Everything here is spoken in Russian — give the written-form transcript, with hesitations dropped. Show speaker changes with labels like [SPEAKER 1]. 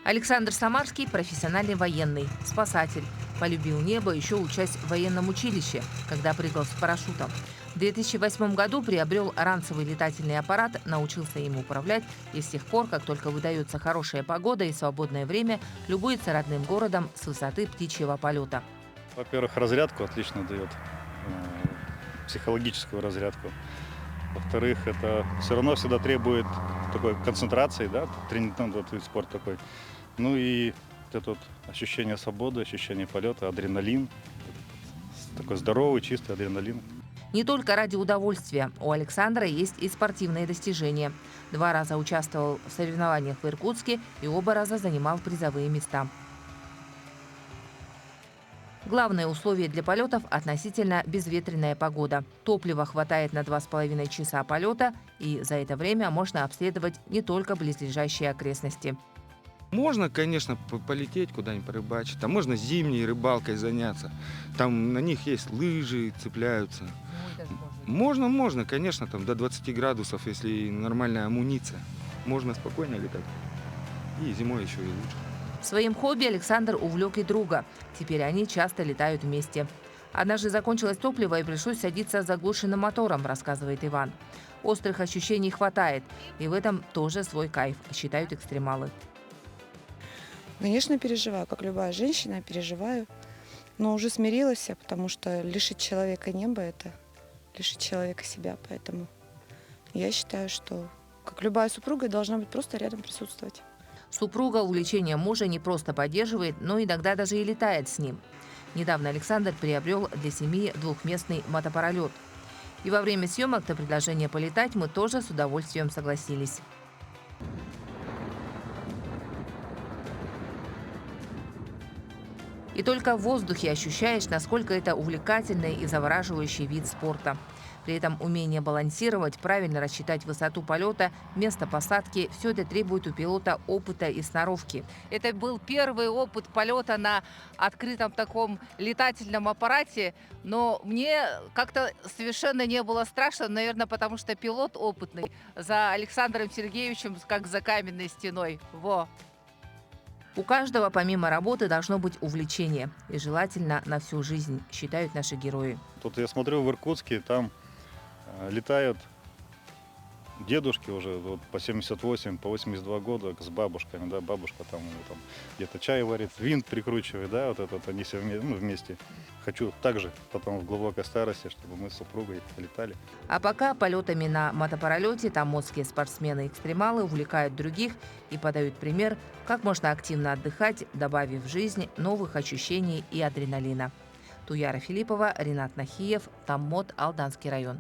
[SPEAKER 1] Александр Самарский – профессиональный военный, спасатель. Полюбил небо, еще учась в военном училище, когда прыгал с парашютом. В 2008 году приобрел ранцевый летательный аппарат, научился им управлять и с тех пор, как только выдается хорошая погода и свободное время, любуется родным городом с высоты птичьего полета.
[SPEAKER 2] Во-первых, разрядку отлично дает, психологическую разрядку. Во-вторых, это все равно всегда требует такой концентрации, да, вот вид спорта такой. Ну и вот это вот ощущение свободы, ощущение полета, адреналин, такой здоровый, чистый адреналин.
[SPEAKER 1] Не только ради удовольствия. У Александра есть и спортивные достижения. 2 раза участвовал в соревнованиях в Иркутске и оба раза занимал призовые места. Главное условие для полетов – относительно безветренная погода. Топлива хватает на 2,5 часа полета, и за это время можно обследовать не только близлежащие окрестности.
[SPEAKER 3] Можно, конечно, полететь куда-нибудь порыбачить. Там можно зимней рыбалкой заняться. Там на них есть лыжи, цепляются. Можно, конечно, там до 20 градусов, если нормальная амуниция. Можно спокойно летать. И зимой еще и лучше.
[SPEAKER 1] Своим хобби Александр увлек и друга. Теперь они часто летают вместе. Однажды закончилось топливо и пришлось садиться с заглушенным мотором, рассказывает Иван. Острых ощущений хватает, и в этом тоже свой кайф, считают экстремалы.
[SPEAKER 4] Конечно, переживаю, как любая женщина, переживаю. Но уже смирилась, потому что лишить человека неба – это лишить человека себя. Поэтому я считаю, что, как любая супруга, должна быть просто рядом присутствовать.
[SPEAKER 1] Супруга увлечение мужа не просто поддерживает, но иногда даже и летает с ним. Недавно Александр приобрел для семьи двухместный мотопаралет. И во время съемок на предложение полетать мы тоже с удовольствием согласились. И только в воздухе ощущаешь, насколько это увлекательный и завораживающий вид спорта. При этом умение балансировать, правильно рассчитать высоту полета, место посадки – все это требует у пилота опыта и сноровки. Это был первый опыт полета на открытом таком летательном аппарате, но мне как-то совершенно не было страшно, наверное, потому что пилот опытный. За Александром Сергеевичем как за каменной стеной. Во! У каждого помимо работы должно быть увлечение. И желательно на всю жизнь, считают наши герои.
[SPEAKER 2] Тут я смотрю в Иркутске, там летают дедушки уже вот, по 78, по 82 года с бабушками, да, бабушка там где-то чай варит, винт прикручивает, да, вот это вот они все вместе. Хочу также потом в глубокой старости, чтобы мы с супругой летали.
[SPEAKER 1] А пока полетами на мотопаралете тамошские спортсмены-экстремалы увлекают других и подают пример, как можно активно отдыхать, добавив в жизнь новых ощущений и адреналина. Туяра Филиппова, Ринат Нахиев, Таммот, Алданский район.